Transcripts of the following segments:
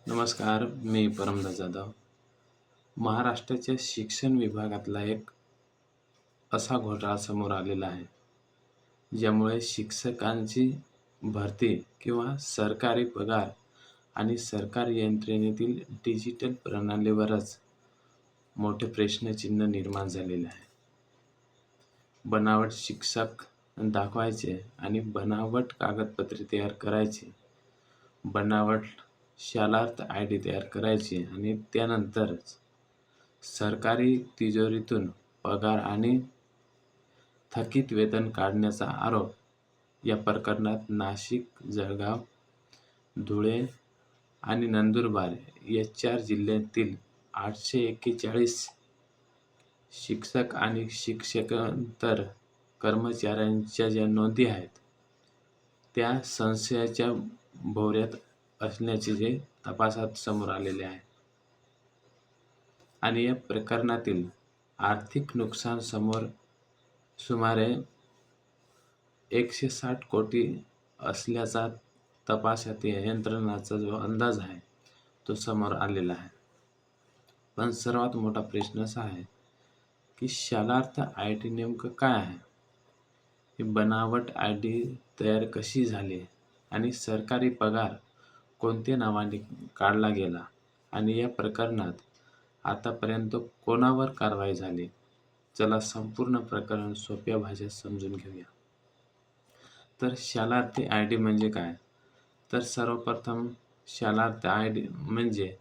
नमस्कार, मी परमदास जाधव. महाराष्ट्राच्या शिक्षण विभागातला एक असा घोटाळा समोर आलेला आहे, ज्यामुळे शिक्षकांची भरती किंवा सरकारी पगार आणि सरकारी यंत्रणेतील डिजिटल प्रणालीवरच मोठे प्रश्नचिन्ह निर्माण झालेले आहे. बनावट शिक्षक दाखवायचे आणि बनावट कागदपत्रे तयार करायची, बनावट शालार्थ आय.डी. तयार करायची आणि त्यानंतरच सरकारी तिजोरीतून पगार आणि थकीत वेतन काढण्याचा आरोप या प्रकरणात नाशिक, जळगाव, धुळे आणि नंदुरबार या 4 जिल्ह्यातील 841 शिक्षक आणि शिक्षकेतर कर्मचाऱ्यांच्या ज्या नोंदी आहेत, त्या संशयाच्या भोवऱ्यात असल्याचे जे तपासात समोर आलेले आहे. आणि या प्रकरणातील आर्थिक नुकसान सुमारे 160 कोटी असल्याचा तपासात यंत्रणांचा जो अंदाज आहे, तो समोर आलेला आहे. पण सर्वात मोठा प्रश्न असा आहे की शालार्थ आय.डी. नेमकं काय आहे? ही बनावट आय.डी. तयार कशी झाली आणि सरकारी पगार कोणत्या नावाने काढला गेला आणि या प्रकरणात आतापर्यंत कोणावर कारवाई झाली? चला संपूर्ण प्रकरण सोप्या भाषेत समजून घेऊया. तर शालार्थी आय.डी. म्हणजे काय? तर सर्वप्रथम शालार्थ आय.डी. म्हणजे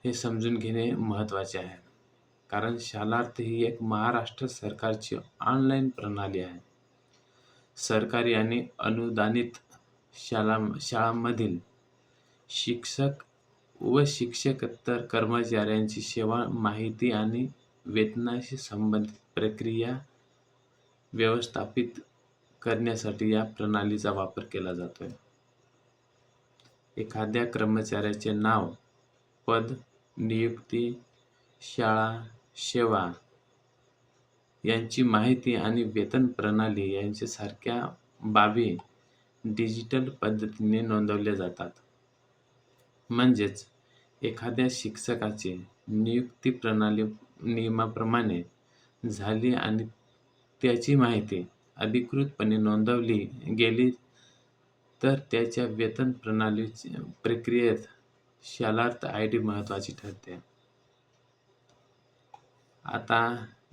हे समजून घेणे महत्त्वाचे आहे. कारण शालार्थ ही एक महाराष्ट्र सरकारची ऑनलाईन प्रणाली आहे. सरकारी आणि अनुदानित शाळांमधील शिक्षक व शिक्षकेतर कर्मचाऱ्यांची सेवा, माहिती आणि वेतनाशी संबंधित प्रक्रिया व्यवस्थापित करण्यासाठी या प्रणालीचा वापर केला जातोय. एखाद्या कर्मचाऱ्याचे नाव, पद, नियुक्ती, शाळा, सेवा यांची माहिती आणि वेतन प्रणाली यांच्यासारख्या बाबी डिजिटल पद्धतीने नोंदवल्या जातात. म्हणजेच एखाद्या शिक्षकाची नियुक्ती प्रणाली नियमाप्रमाणे झाली आणि त्याची माहिती अधिकृतपणे नोंदवली गेली तर त्याच्या वेतन प्रक्रियेत शालार्थ आय.डी. महत्त्वाची ठरते. आता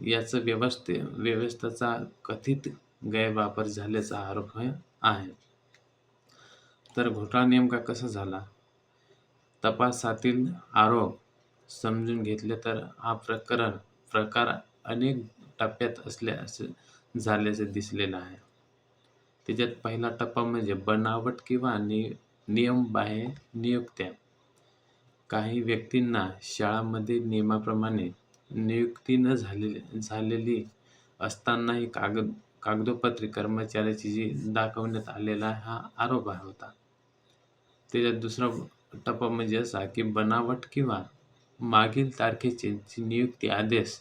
याचा व्यवस्थेचा कथित गैरवापर झाल्याचा आरोप आहे. तर घोटाळा नेमका कसा झाला? तपासातील आरोप समजून घेतले तर हा प्रकार अनेक टप्प्यात झाल्याचे दिसलेलं आहे. त्याच्यात पहिला टप्पा म्हणजे बनावट किंवा नियमबाह्य नियुक्त्या. काही व्यक्तींना शाळांमध्ये नियमाप्रमाणे नियुक्ती न झालेली असतानाही कागदोपत्री कर्मचाऱ्याची जी दाखवण्यात आलेला हा आरोप होता. त्याच्यात दुसरा टप्पा म्हणजे असा की बनावट किंवा मागील तारखेचे नियुक्ती आदेश.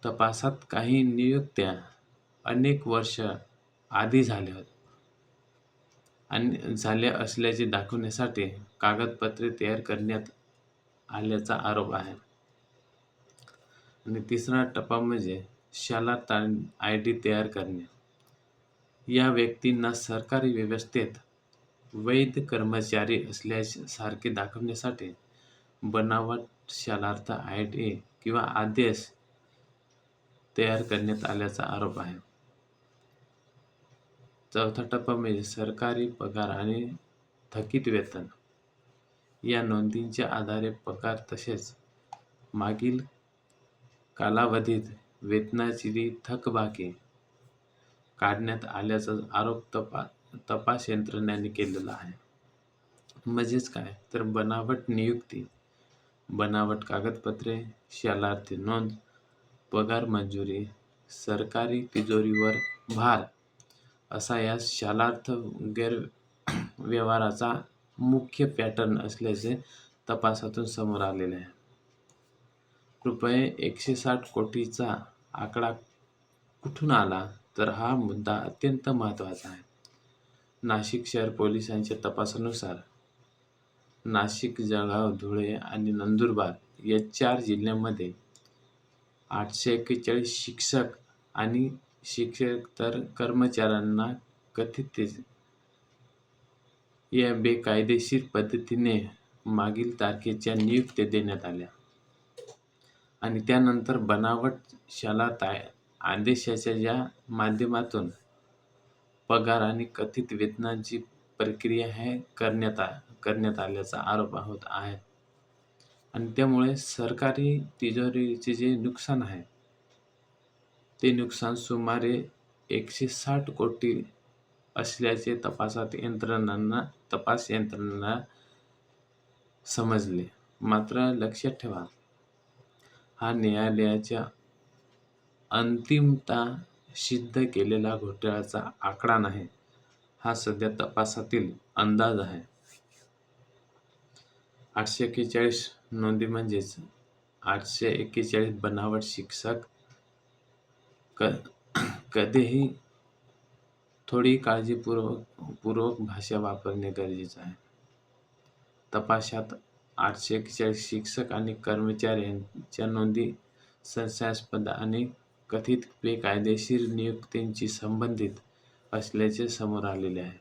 तपासात काही नियुक्त्या अनेक वर्ष आधी झाल्या असल्याचे दाखवण्यासाठी कागदपत्रे तयार करण्यात आल्याचा आरोप आहे. आणि तिसरा टप्पा म्हणजे शालार्थ आय.डी. तयार करणे. या व्यक्तींना सरकारी व्यवस्थेत वैध कर्मचारी असल्यासारखे दाखवण्यासाठी बनावट शालार्थ आय.डी. किंवा आदेश तयार करण्यात आल्याचा आरोप आहे. चौथा टप्पा म्हणजे सरकारी पगार आणि थकीत वेतन. या नोंदींच्या आधारे पगार तसेच मागील कालावधीत वेतनाची थकबाकी काढण्यात आल्याचा आरोप तपास यंत्रणेने केलेला आहे. म्हणजेच काय? तर बनावट नियुक्ती, बनावट कागदपत्रे, शालार्थ नोंद, पगार मंजुरी, सरकारी तिजोरीवर भार असा या शालार्थ गैरव्यवहाराचा मुख्य पॅटर्न असल्याचे तपासातून समोर आलेले आहे. रुपये 160 कोटीचा आकडा कुठून आला? तर हा मुद्दा अत्यंत महत्त्वाचा आहे. नाशिक शहर पोलिसांच्या तपासानुसार नाशिक, जळगाव, धुळे आणि नंदुरबार या 4 जिल्ह्यांमध्ये 841 शिक्षक आणि शिक्षकेतर कर्मचाऱ्यांना कथित या बेकायदेशीर पद्धतीने मागील तारखेच्या नियुक्त्या देण्यात आल्या आणि त्यानंतर बनावट शाला आदेशाच्या माध्यमातून पगार आणि कथित वेतनाची प्रक्रिया करण्यात आल्याचा आरोप होत आहे आणि त्यामुळे सरकारी तिजोरीचे जे नुकसान आहे ते नुकसान सुमारे 160 कोटी असल्याचे तपास यंत्रणांना समजले. मात्र लक्षात ठेवा, हा न्यायालयाच्या अंतिमतः सिद्ध केलेला घोटाळ्याचा आकडा नाही. हा सध्या तपासातील अंदाज आहे. 841 नोंदी म्हणजेच 841 बनावट शिक्षक. कधीही थोडी काळजीपूर्वक भाषा वापरणे गरजेचे आहे. तपासात 841 शिक्षक आणि कर्मचाऱ्यांच्या नोंदी संशयास्पद आणि कथित बेकायदेशीर नियुक्तींशी संबंधित असल्याचे समोर आलेले आहे.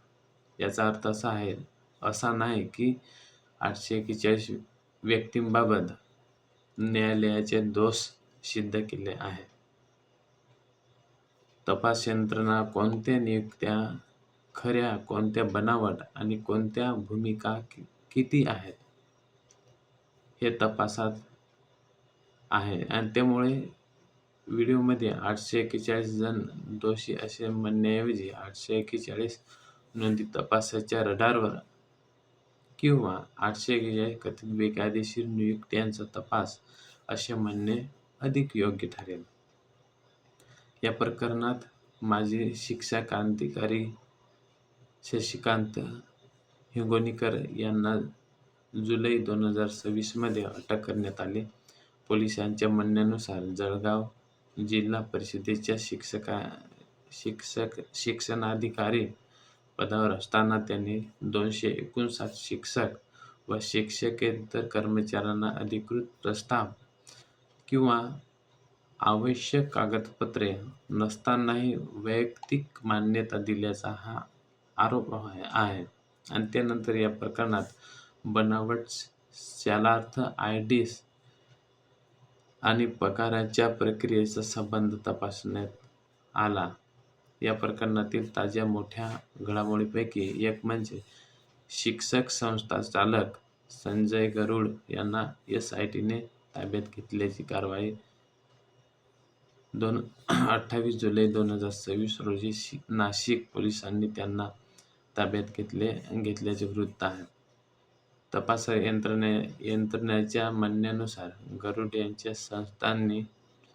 याचा अर्थ असा नाही की 841 व्यक्तींबाबत न्यायालयाचे दोष सिद्ध केले आहेत. तपास यंत्रणा कोणत्या नियुक्त्या खऱ्या, कोणत्या बनावट आणि कोणत्या भूमिका किती आहेत हे तपासात आहे आणि त्यामुळे व्हिडिओमध्ये 841 जण दोषी असे म्हणण्याऐवजी 841 नोंदी तपासाच्या रडारवर किंवा 841 कथित बेकायदेशीर नियुक्त्यांचा तपास असे म्हणणे अधिक योग्य ठरेल. या प्रकरणात माजी शिक्षा क्रांतिकारी शशिकांत हिंगोलीकर यांना जुलै 2026 मध्ये अटक करण्यात आली. पोलिसांच्या म्हणण्यानुसार जळगाव जिल्हा परिषदेच्या शिक्षणाधिकारी पदावर असताना त्यांनी 259 शिक्षक व शिक्षकेतर कर्मचाऱ्यांना अधिकृत प्रस्ताव किंवा आवश्यक कागदपत्रे नसतानाही वैयक्तिक मान्यता दिल्याचा हा आरोप आहे आणि त्यानंतर या प्रकरणात बनावट शालार्थ आयडीस आणि पगाराच्या प्रक्रियेचा संबंध तपासण्यात आला. या प्रकरणातील ताज्या मोठ्या घडामोडींपैकी एक म्हणजे शिक्षक संस्था चालक संजय गरुड यांना एसआयटीने ताब्यात घेतल्याची कारवाई 28 जुलै 2026 रोजी नाशिक पोलिसांनी त्यांना ताब्यात घेतल्याचे वृत्त आहे. तपास यंत्रणेच्या म्हणण्यानुसार गरुड यांच्या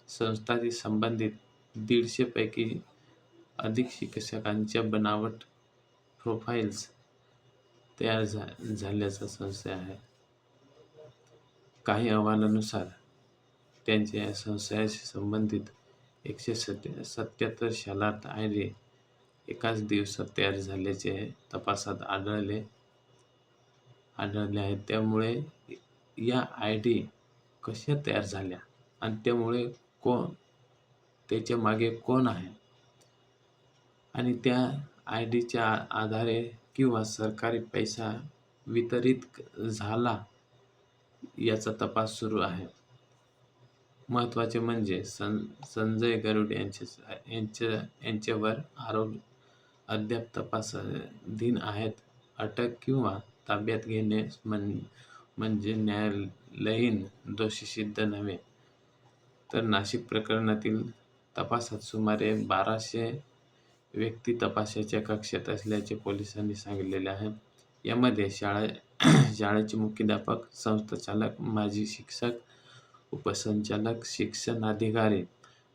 संस्थांशी संबंधित 150 पैकी अधिक शिक्षकांच्या बनावट प्रोफाइल्स तयार झाल्याचा संशय आहे. काही अहवालांनुसार त्यांच्या या संशयाशी संबंधित 177 शालार्थ आयडी एकाच दिवसात तयार झाल्याचे तपासात आढळले आहे. त्यामुळे या आयडी कशा तयार झाल्या आणि त्याच्या मागे कोण आहे आणि त्या आयडीच्या आधारे किंवा सरकारी पैसा वितरित झाला याचा तपास सुरू आहे. महत्त्वाचे म्हणजे संजय गरुड यांच्यावर आरोप अद्याप तपासाधीन आहेत. अटक किंवा ताब्यात घेणे म्हणजे न्यायालयीन दोषी सिद्ध नव्हे. तर नाशिक प्रकरणातील तपासात सुमारे 1200 व्यक्ती तपासाच्या कक्षेत असल्याचे पोलिसांनी सांगितलेले आहे. यामध्ये शाळेचे मुख्याध्यापक, संस्थाचालक, माजी शिक्षक, उपसंचालक, शिक्षणाधिकारी,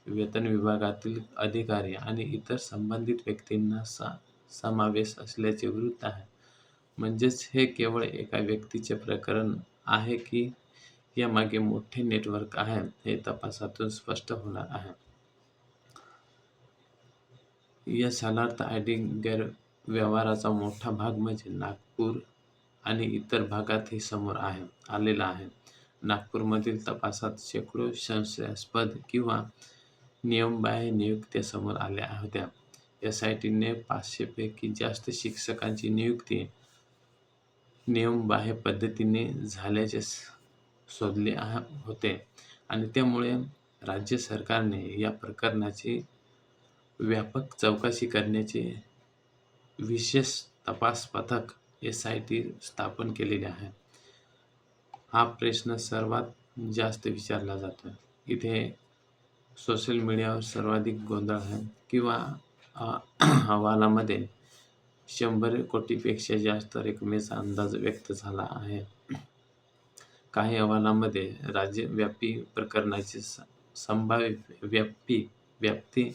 वेतन विभागातील अधिकारी आणि इतर संबंधित व्यक्तींचा समावेश असल्याचे वृत्त आहे. म्हणजेच हे केवळ एका व्यक्तीचे प्रकरण आहे की यामागे मोठे नेटवर्क आहे हे तपासातून स्पष्ट होणार आहे. या शालार्थ आयडी गैरव्यवहाराचा मोठा भाग म्हणजे नागपूर, आणि इतर भागातही समोर आलेला आहे. नागपूरमधील तपासात शेकडो संशयास्पद किंवा नियमबाह्य नियुक्त्या समोर आल्या होत्या. एसआयटीने 500 पैकी जास्त शिक्षकांची नियुक्ती नियमबाह्य पद्धतीने झाल्याचे शोधले होते आणि त्यामुळे राज्य सरकारने या प्रकरणाची व्यापक चौकशी करण्याचे विशेष तपास पथक एसआयटी स्थापन केलेले आहे. हा प्रश्न सर्वात जास्त विचारला जातो. इथे सोशल मीडियावर सर्वाधिक गोंधळ आहे किंवा अहवालामध्ये 100 कोटीपेक्षा जास्त रकमेचा अंदाज व्यक्त झाला आहे. काही अहवालांमध्ये राज्यव्यापी प्रकरणाची संभाव्य व्याप्ती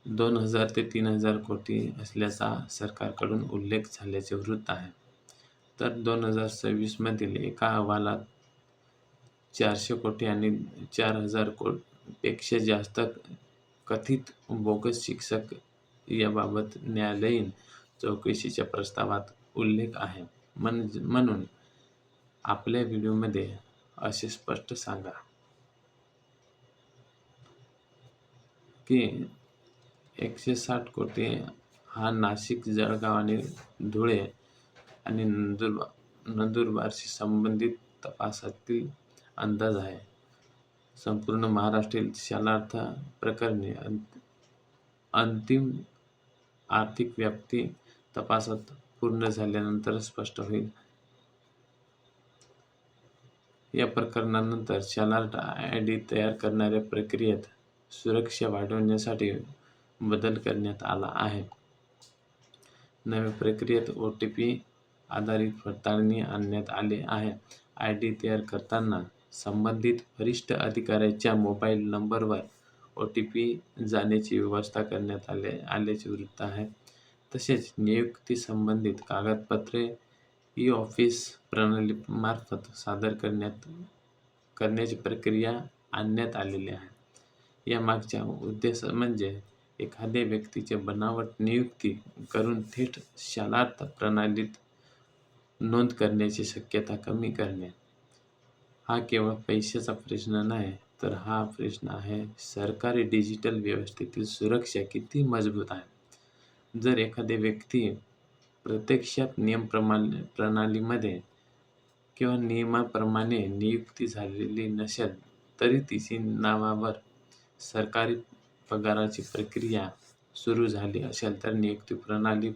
2000 ते 3000 कोटी असल्याचा सरकारकडून उल्लेख झाल्याचे वृत्त आहे. तर 2026 मधील एका अहवालात 400 कोटी आणि 4000 पेक्षा जास्त कथित बोगस शिक्षक याबाबत न्यायालयीन चौकशीच्या प्रस्तावात उल्लेख आहे. म्हणून आपल्या व्हिडिओमध्ये असे स्पष्ट सांगा की 160 कोटी हा नाशिक, जळगाव आणि धुळे आणि नंदुरबारशी संबंधित तपासातील अंदाज आहे. संपूर्ण महाराष्ट्रातील शालार्थ प्रकरणे अंतिम आर्थिक व्याप्ती तपासात पूर्ण झाल्यानंतर स्पष्ट होईल. या प्रकरणानंतर शालार्थ आयडी तयार करण्याच्या प्रक्रियेत सुरक्षा वाढवण्यासाठी बदल करण्यात आला आहे. नव्या प्रक्रियेत ओटीपी आधारित पडताळणी आणण्यात आली आहे. आयडी तयार करताना संबंधित वरिष्ठ अधिकाऱ्याच्या मोबाईल नंबरवर ओटीपी जाण्याची व्यवस्था करण्यात आल्याचे वृत्त आहे. तसेच नियुक्ती संबंधित कागदपत्रे ई-ऑफिस प्रणालीमार्फत सादर करण्याची प्रक्रिया आणण्यात आलेली आहे. यामागचा उद्देश म्हणजे एखाद्या व्यक्तीची बनावट नियुक्ती करून थेट शालार्थ प्रणालीत नोंद करण्याची शक्यता कमी करणे. हा केवळ पैशाचा प्रश्न नाही, तर हा प्रश्न आहे सरकारी डिजिटल व्यवस्थेतील सुरक्षा किती मजबूत आहे. जर एखादी व्यक्ती प्रत्यक्षात प्रणालीमध्ये किंवा नियमाप्रमाणे नियुक्ती झालेली नसेल, तरी तिची नावावर सरकारी पगाराची प्रक्रिया सुरू झाली असेल तर नियुक्ती प्रणाली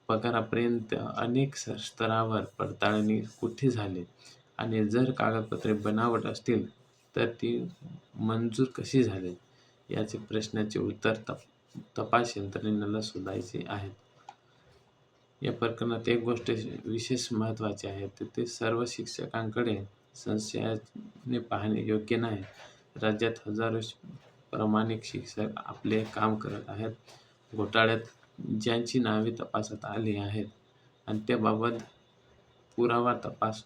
पगारापर्यंत अनेक स्तरावर पडताळणी कुठे झाली आणि जर कागदपत्रे बनावट असतील तर ती मंजूर कशी झाली याचे प्रश्नाचे उत्तर तपास यंत्रणेला शोधायचे आहेत. या प्रकरणात एक गोष्ट विशेष महत्त्वाची आहे, ते सर्व शिक्षकांकडे संशयाने पाहणे योग्य नाही. राज्यात हजारो प्रामाणिक शिक्षक आपले काम करत आहेत. घोटाळ्यात ज्यांची नावे तपासात आली आहेत आणि त्याबाबत पुरावा तपास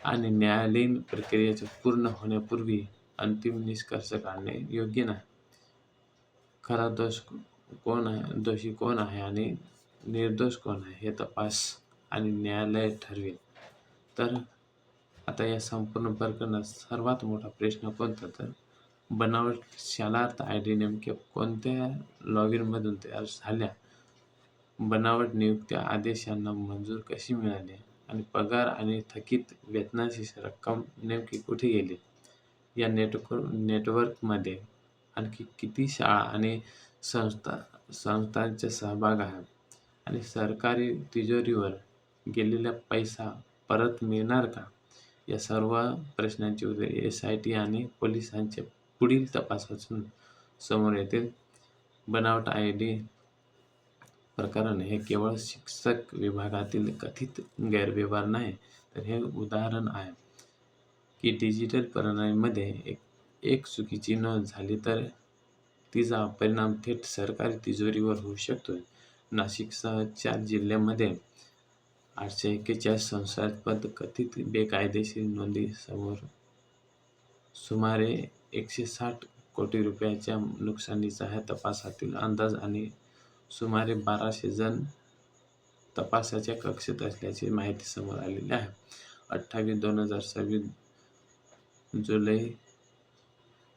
आणि न्यायालयीन प्रक्रियेचे पूर्ण होण्यापूर्वी अंतिम निष्कर्ष काढणे योग्य नाही. खरा दोषी कोण आहे आणि निर्दोष कोण आहे हे तपास आणि न्यायालय ठरवेल. तर आता या संपूर्ण प्रकरणात सर्वात मोठा प्रश्न कोणता, तर बनावट शालार्थ आयडी नेमक्या कोणत्या लॉगिनमधून तयार झाल्या, बनावट नियुक्ती आदेशांना मंजूरी कशी मिळाली आणि पगार आणि थकीत वेतनाची रक्कम नेमकी कुठे गेली. या नेटवर्कमध्ये आणखी किती शाळा आणि संस्थांचा सहभाग आहे आणि सरकारी तिजोरीवर गेलेला पैसा परत मिळणार का? या सर्व प्रश्नांची उत्तरे एसआयटी आणि पोलिसांच्या पुढील तपासातून समोर येतील. बनावट आयडी प्रकरण हे केवळ शिक्षक विभागातील कथित गैरव्यवहार नाही, तर हे उदाहरण आहे की डिजिटल प्रणालीमध्ये एक चुकीची नोंद झाली तर तिचा परिणाम थेट सरकारी तिजोरीवर होऊ शकतो. नाशिकसह 4 जिल्ह्यांमध्ये 841 संशयास्पद कथित बेकायदेशीर नोंदी समोर सुमारे 160 कोटी रुपयांच्या नुकसानीचा हा तपासातील अंदाज आणि सुमारे 1200 जण तपासाच्या कक्षेत असल्याची माहिती समोर आलेली आहे. 28/2026 जुलै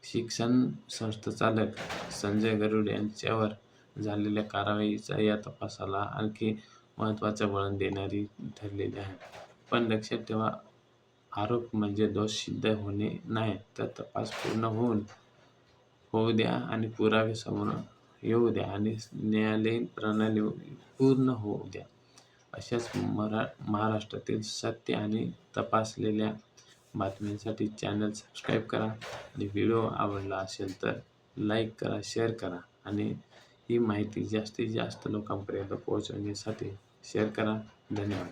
शिक्षण संस्थाचालक संजय गरुड यांच्यावर झालेल्या कारवाईचा या तपासाला आणखी महत्त्वाचं वळण देणारी ठरलेली आहे. पण लक्षात ठेवा, आरोप म्हणजे दोष सिद्ध होणे नाही, तर तपास पूर्ण होऊ द्या आणि पुरावे समोर येऊ द्या आणि न्यायालयीन प्रणाली पूर्ण होऊ द्या. अशाच महाराष्ट्रातील सत्य आणि तपासलेल्या बातम्यांसाठी चॅनल सबस्क्राईब करा आणि व्हिडिओ आवडला असेल तर लाईक करा, शेअर करा आणि ही माहिती जास्तीत जास्त लोकांपर्यंत पोहोचवण्यासाठी शेअर करा. धन्यवाद.